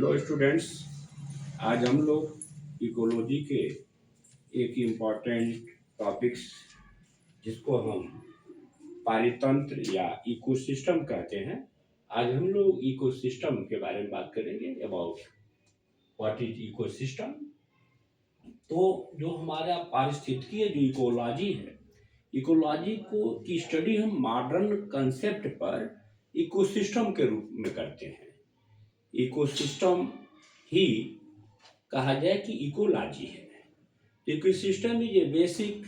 Hello students. आज हम लोग इकोलॉजी के एक इम्पॉर्टेंट टॉपिक्स जिसको हम पारितंत्र या इकोसिस्टम कहते हैं, आज हम लोग इकोसिस्टम के बारे में बात करेंगे। About what is ecosystem. तो जो हमारा पारिस्थितिकीय जो इकोलॉजी है, इकोलॉजी को की स्टडी हम मॉडर्न कंसेप्ट पर इकोसिस्टम के रूप में करते हैं। इकोसिस्टम ही कहा जाए कि इकोलॉजी है। Ecosystem is a basic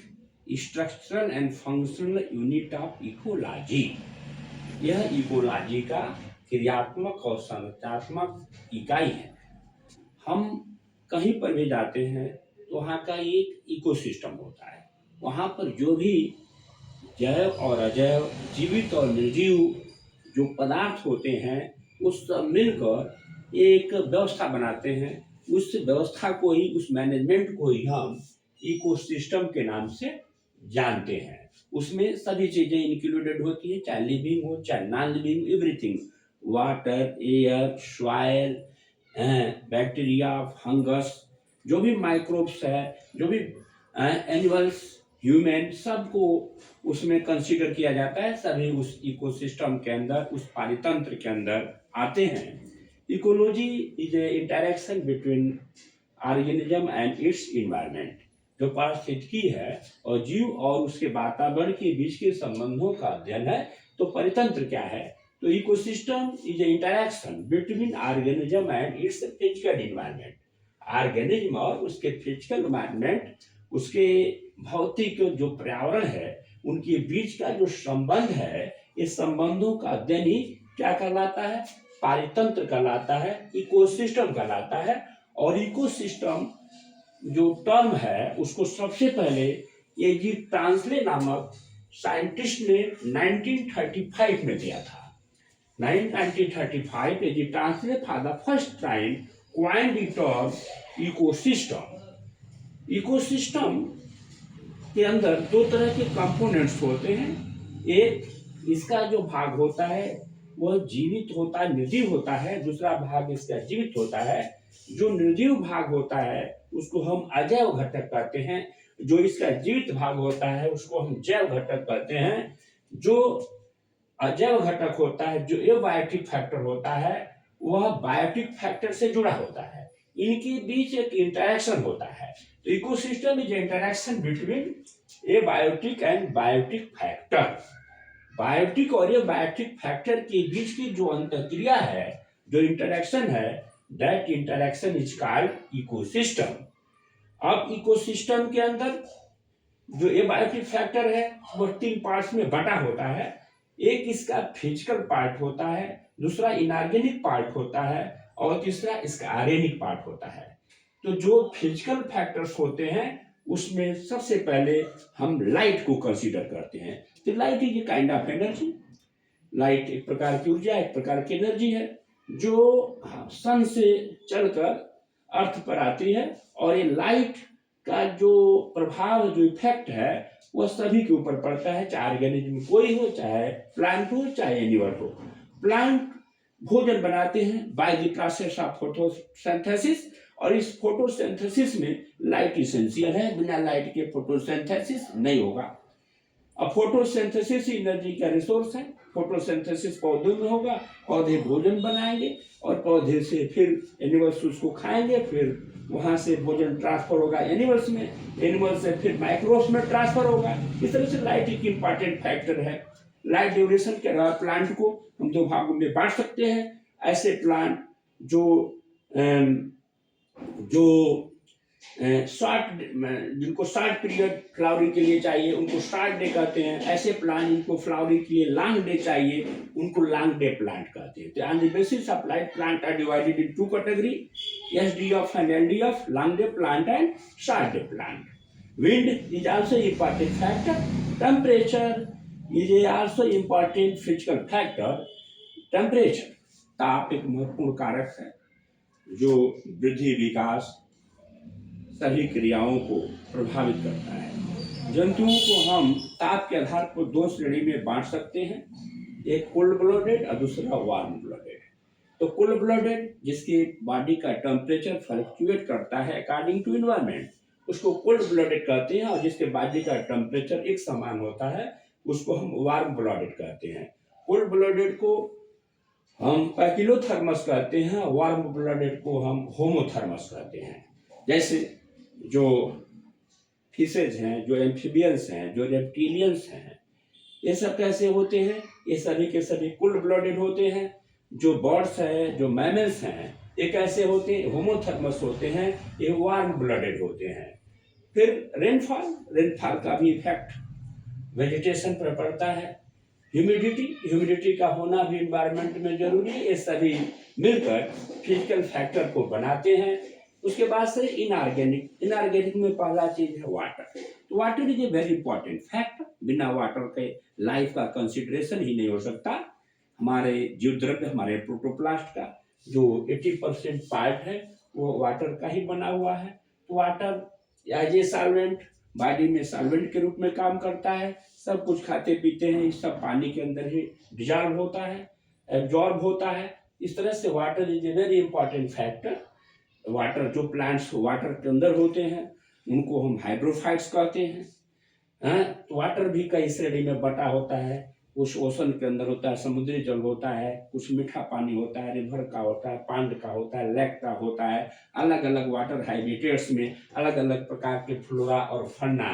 structural and functional unit of ecology. यह इकोलॉजी का क्रियात्मक और संरचनात्मक इकाई है। हम कहीं पर भी जाते हैं तो वहाँ का एक इकोसिस्टम होता है। वहाँ पर जो भी जैव और अजैव, जीवित और निर्जीव जो पदार्थ होते हैं, उस सब मिलकर एक व्यवस्था बनाते हैं। उस व्यवस्था को ही, उस मैनेजमेंट को ही हम इकोसिस्टम के नाम से जानते हैं। उसमें सभी चीजें इंक्लूडेड होती हैं, चाहे लिविंग हो चाहे non living, everything. Water, air, soil, bacteria, fungus, जो भी माइक्रोब्स है, जो भी एनिमल्स, ह्यूमन, सबको उसमें कंसीडर किया जाता है। सभी उस इकोसिस्टम के अंदर, उस पारितंत्र के अंदर आते हैं। Ecology is a interaction between organism and it's environment. जो पारिस्थितिकी है और जीव और उसके वातावरण के बीच के संबंधों का अध्ययन है। तो परितंत्र क्या है? तो ecosystem is a interaction between organism and it's physical environment. Organism और उसके फिजिकल इन्वायरमेंट, उसके भौतिक जो पर्यावरण है, उनके बीच का जो संबंध है, इस संबंधों का अध्ययन ही क्या कहलाता है? पारितंत्र कहलाता है, इकोसिस्टम कहलाता है। और इकोसिस्टम जो टर्म है, उसको सबसे पहले ये जी ट्रांसले नामक साइंटिस्ट ने 1935 में दिया था। 1935 ये G Tansley for the first time coined the term ecosystem. Ecosystem के अंदर दो तरह के कंपोनेंट्स होते हैं। एक इसका जो भाग होता है वह जीवित होता है, निर्जीव होता है। दूसरा भाग इसका जीवित होता है। जो निर्जीव भाग होता है उसको हम अजैव घटक कहते हैं। जो इसका जीवित भाग होता है उसको हम जैव घटक कहते हैं। जो अजैव घटक होता है, जो एबायोटिक फैक्टर होता है, वह बायोटिक फैक्टर से जुड़ा होता है। इनके बीच एक इंटरेक्शन होता है। तो ecosystem is interaction between abiotic and biotic factor. Biotic और एबायोटिक फैक्टर के बीच की जो अंतःक्रिया है, जो इंटरेक्शन है, that interaction is called ecosystem. अब इकोसिस्टम के अंदर जो एबायोटिक फैक्टर है वह 3 पार्ट्स में बटा होता है। एक इसका फिजिकल पार्ट होता है, दूसरा इनऑर्गेनिक पार्ट होता है और तीसरा इसका आर्गेनिक पार्ट होता है। तो जो फिजिकल फैक्टर्स होते हैं उसमें सबसे पहले हम लाइट को कंसीडर करते हैं। तो light is a kind of energy. Light एक प्रकार की ऊर्जा, एक प्रकार की एनर्जी है जो सन से चलकर अर्थ पर आती है। और ये लाइट का जो प्रभाव, जो इफेक्ट है, वह सभी के ऊपर पड़ता है, चाहे ऑर्गेनिज्म कोई हो, चाहे प्लांट हो, चाहे एनिमल हो। प्लांट भोजन बनाते हैं by the process of photosynthesis, और इस फोटोसिंथेसिस में लाइट इसेंशियल है। बिना लाइट के फोटोसिंथेसिस नहीं होगा। अब फोटोसिंथेसिस एनर्जी का रिसोर्स है। फोटोसिंथेसिस पौधों में होगा, पौधे भोजन बनाएंगे और पौधे से फिर एनिमल्स उसको खाएंगे, फिर वहां से भोजन ट्रांसफर होगा एनिमल्स में, एनिमल्स से फिर माइक्रोब्स में ट्रांसफर होगा। इस तरह से लाइट एक इंपॉर्टेंट फैक्टर है। लाइट ड्यूरेशन के अलावा प्लांट को हम 2 भागों में बांट सकते हैं। ऐसे प्लांट जो शॉर्ट, जिनको शॉर्ट पीरियड फ्लावरिंग के लिए चाहिए उनको शॉर्ट डे कहते हैं। ऐसे प्लांट जिनको फ्लावरिंग के लिए लॉन्ग डे चाहिए उनको लॉन्ग डे प्लांट कहते हैं। तो on the basis of light, plant are divided in 2 category, SDF and LDF, long day plant and short day plant. Wind is also important factor. Temperature is also important physical factor. Temperature, ताप एक महत्वपूर्ण कारक है जो वृद्धि, विकास, सभी क्रियाओं को प्रभावित करता है। जंतुओं को हम ताप के आधार पर 2 श्रेणी में बांट सकते हैं, एक कोल्ड ब्लडेड और दूसरा वार्म ब्लडेड। तो कोल्ड ब्लडेड जिसकी बॉडी का टेम्परेचर फ्लक्चुएट करता है अकॉर्डिंग टू इन्वायरमेंट, उसको कोल्ड ब्लडेड कहते हैं। और जिसके बॉडी का टेम्परेचर एक समान होता है उसको हम वार्म ब्लडेड कहते हैं। कोल्ड ब्लडेड को हम पैकिलोथर्मस कहते हैं, वार्म ब्लडेड को हम होमोथर्मस कहते हैं। जैसे जो फिशेज हैं, जो एम्फीबियंस हैं, जो रेप्टिलियंस हैं, ये सब कैसे होते हैं? ये सभी के सभी कोल्ड ब्लडेड होते हैं। जो बर्ड्स हैं, जो मैमल्स हैं, ये कैसे होते हैं? होमोथर्मस होते हैं, ये वार्म ब्लडेड होते हैं। फिर रेनफॉल का भी इफेक्ट वेजिटेशन पर पड़ता है। ह्यूमिडिटी का होना भी इन्वायरमेंट में जरूरी है। ये सभी मिलकर फिजिकल फैक्टर को बनाते हैं। उसके बाद से इनऑर्गेनिक में पहला चीज है वाटर। तो water is a very important factor. बिना वाटर के लाइफ का कंसिडरेशन ही नहीं हो सकता। हमारे जीव द्रव्य, हमारे प्रोटोप्लास्ट का जो 80% पार्ट है वो वाटर का ही बना हुआ है। तो water as a solvent body में सॉल्वेंट के रूप में काम करता है। सब कुछ खाते पीते हैं, इस सब पानी के अंदर ही डिजॉल्व होता है, एब्जॉर्ब होता है। इस तरह से water is a very important factor. Water, जो प्लांट्स वाटर के अंदर होते हैं उनको हम हाइड्रोफाइट्स कहते हैं। तो वाटर भी कई श्रेणी में बटा होता है। कुछ ओशन के अंदर होता है, समुद्री जल होता है, कुछ मीठा पानी होता है, रिवर का होता है, पांड का होता है, लेक का होता है। अलग अलग वाटर हैबिटेट्स में अलग अलग प्रकार के फ्लोरा और फन्ना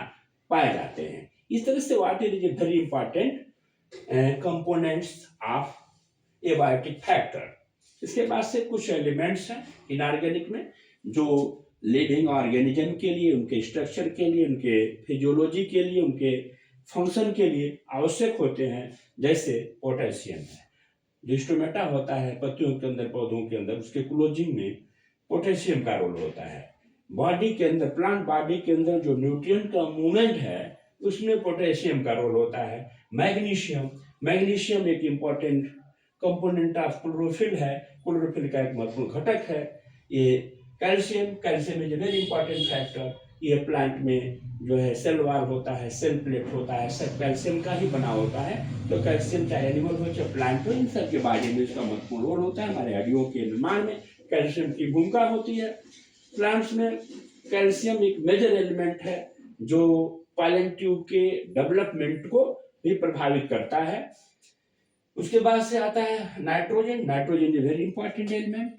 पाए जाते हैं। इस तरह से water is a very important components of abiotic factor. इसके बाद से कुछ एलिमेंट्स हैं इनऑर्गेनिक में जो लिविंग ऑर्गेनिज्म के लिए, उनके स्ट्रक्चर के लिए, उनके फिजियोलॉजी के लिए, उनके फंक्शन के लिए आवश्यक होते हैं। जैसे पोटेशियम है, जो स्टोमेटा होता है पत्तियों के अंदर, पौधों के अंदर, उसके क्लोजिंग में पोटेशियम का रोल होता है। बॉडी के अंदर, प्लांट बॉडी के अंदर जो न्यूट्रिएंट का मूवमेंट है उसमें पोटेशियम का रोल होता है। मैग्नीशियम एक इम्पॉर्टेंट कंपोनेंट ऑफ क्लोरोफिल है, क्लोरोफिल का एक महत्वपूर्ण घटक है। ये calcium is a very important factor. ये प्लांट में जो है सेल वाल होता है, सेल प्लेट होता है, सब कैल्शियम का ही बना होता है। तो कैल्शियम चाहे एनिमल हो चाहे प्लांट हो, इन सब के बारे में इसका महत्वपूर्ण रोल होता है। हमारे हड्डियों के निर्माण में कैल्शियम की भूमिका होती है। प्लांट्स में कैल्शियम एक मेजर एलिमेंट है जो पालन ट्यूब के डेवलपमेंट को भी प्रभावित करता है। उसके बाद से आता है nitrogen is very important element.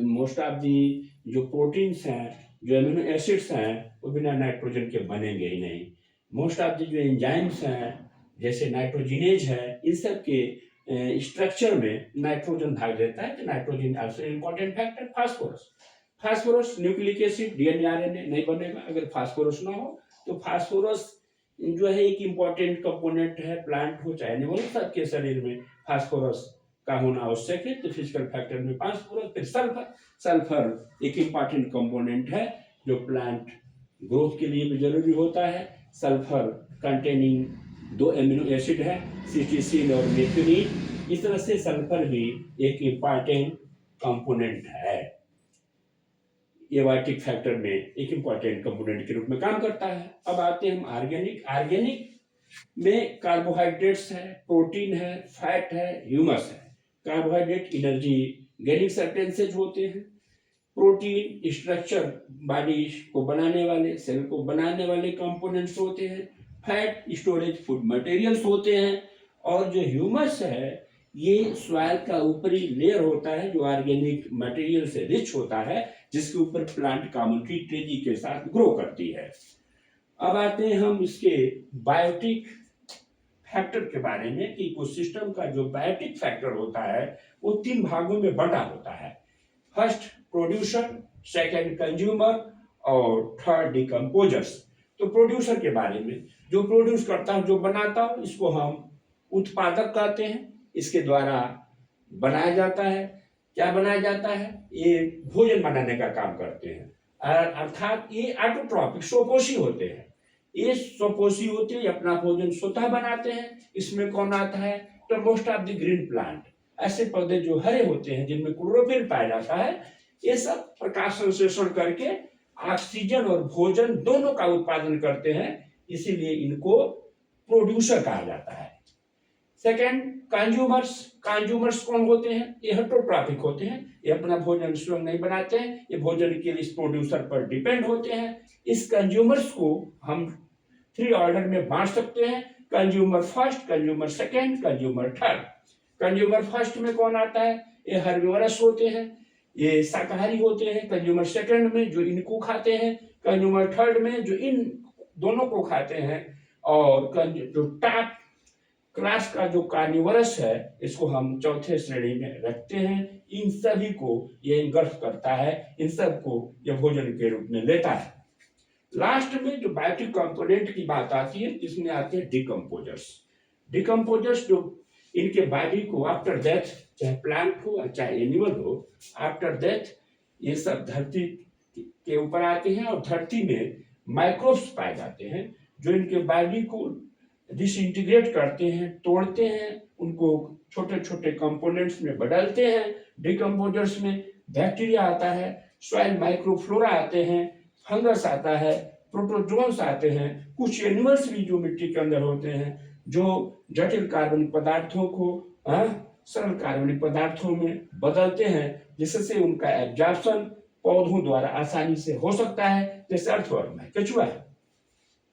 Most of the जो प्रोटीन्स हैं, जो एमिनो एसिड्स हैं, वो बिना नाइट्रोजन के बनेंगे ही नहीं। मोस्ट ऑफ दी जो एंजाइम्स हैं जैसे नाइट्रोजिनेज है, इन सब के स्ट्रक्चर में नाइट्रोजन भाग देता है। तो nitrogen also important factor. Phosphorus nucleic acid, DNA RNA नहीं बनेगा अगर फास्फोरस ना हो। तो फास्फोरस जो है एक इम्पॉर्टेंट कंपोनेंट है, प्लांट हो चाहे एनिमल, सबके शरीर में फास्फोरस का होना आवश्यक है। तो फिजिकल फैक्टर में फास्फोरस। फिर सल्फर एक इम्पॉर्टेंट कंपोनेंट है जो प्लांट ग्रोथ के लिए भी जरूरी होता है। सल्फर कंटेनिंग 2 एमिनो एसिड है, सिस्टीसिन और मेथिओनिन। इस तरह से सल्फर भी एक इम्पॉर्टेंट कंपोनेंट है, एबायोटिक फैक्टर में एक इम्पॉर्टेंट कंपोनेंट के रूप में काम करता है। अब आते हैं हम ऑर्गेनिक में कार्बोहाइड्रेट्स है, प्रोटीन है, फैट है, ह्यूमस है। कार्बोहाइड्रेट एनर्जी गेनिंग सब्सटेंसेज होते हैं। प्रोटीन स्ट्रक्चर बॉडी को बनाने वाले, सेल को बनाने वाले कंपोनेंट्स होते हैं। फैट स्टोरेज फूड मटेरियल्स होते हैं। और जो ह्यूमस है ये सॉइल का ऊपरी लेयर होता है जो ऑर्गेनिक मटेरियल से रिच होता है, जिसके ऊपर प्लांट कम्युनिटी तेजी के साथ ग्रो करती है। अब आते हैं हम इसके बायोटिक फैक्टर के बारे में कि इकोसिस्टम का जो बायोटिक फैक्टर होता है वो 3 भागों में बंटा होता है। फर्स्ट प्रोड्यूसर, सेकंड कंज्यूमर और थर्ड डिकम्पोजर्स। तो प्रोड्यूसर के बारे में, जो प्रोड्यूस करता है, जो बनाता है, इसको हम उत्पादक कहते हैं। इसके द्वारा बनाया जाता है। क्या बनाया जाता है? ये भोजन बनाने का काम करते हैं। अर्थात ये ऑटोट्रॉपिक, स्वपोषी होते हैं। ये स्वपोषी होते हैं, अपना भोजन स्वतः बनाते हैं। इसमें कौन आता है? तो most of the green plant, ऐसे पौधे जो हरे होते हैं जिनमें क्लोरोफिल पाया जाता है, ये सब प्रकाश संश्लेषण करके ऑक्सीजन और भोजन दोनों का उत्पादन करते हैं। इसीलिए इनको प्रोड्यूसर कहा जाता है। Second, consumers. कंज्यूमर्स कौन होते हैं? ये हेटेरोट्रॉपिक होते हैं, ये अपना भोजन स्वयं नहीं बनाते हैं, ये भोजन के लिए इस प्रोड्यूसर पर डिपेंड होते हैं। इस कंज्यूमर्स को हम 3 ऑर्डर में बांट सकते हैं, consumer first, consumer second, consumer third. Consumer first में कौन आता है? ये हर्बिवोरस होते हैं, ये शाकाहारी होते हैं। कंज्यूमर सेकंड में जो इनको खाते हैं, कंज्यूमर थर्ड में जो इन दोनों को खाते हैं, और जो टॉप क्लास का जो कार्निवरस है, इसको हम चौथे श्रेणी में रखते हैं। इन सभी को ये इंगल्फ करता है, इन सबको ये भोजन के रूप में लेता है। लास्ट में जो बायोटिक कंपोनेंट की बात आती है, इसमें आते हैं डिकम्पोजर्स। डिकम्पोजर्स जो इनके बॉडी को आफ्टर डेथ, चाहे प्लांट हो चाहे एनिमल हो, आफ्टर डेथ ये सब धरती के ऊपर आते हैं और धरती में माइक्रोब्स पाए जाते हैं जो इनके बॉडी को डिसइंटीग्रेट करते हैं, तोड़ते हैं, उनको छोटे छोटे कंपोनेंट्स में बदलते हैं। डिकम्पोजर्स में बैक्टीरिया आता है, सॉइल माइक्रोफ्लोरा आते हैं, फंगस आता है, प्रोटोजोन्स आते हैं, कुछ एनिमल्स भी जो मिट्टी के अंदर होते हैं, जो जटिल कार्बनिक पदार्थों को सरल कार्बनिक पदार्थों में बदलते हैं, जिससे उनका एब्जॉर्प्शन पौधों द्वारा आसानी से हो सकता है। जैसे अर्थवर्म है, केचुआ है,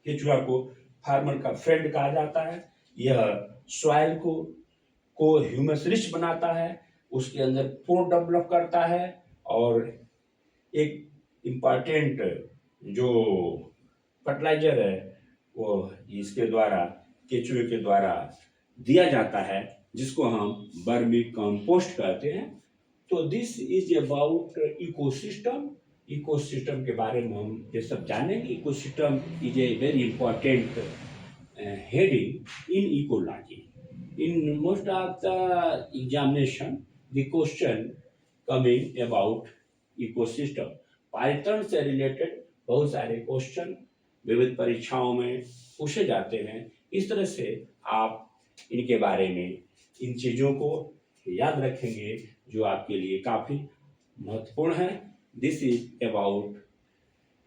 केचुआ को फार्मर का फ्रेंड कहा जाता है। यह सॉइल को ह्यूमस रिच बनाता है, उसके अंदर पोर डेवलप करता है, और एक इम्पॉर्टेंट जो फर्टिलाइजर है वो इसके द्वारा, केचुए के द्वारा दिया जाता है, जिसको हम वर्मी कंपोस्ट कहते हैं। तो this is about ecosystem. Ecosystem के बारे में हम ये सब जानेंगे। Ecosystem is a very important heading in ecology. In most of the examination, the question coming about ecosystem, Python से रिलेटेड बहुत सारे क्वेश्चन विविध परीक्षाओं में पूछे जाते हैं। इस तरह से आप इनके बारे में, इन चीज़ों को याद रखेंगे जो आपके लिए काफ़ी महत्वपूर्ण है। This is about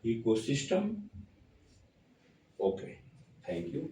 ecosystem. Okay, thank you.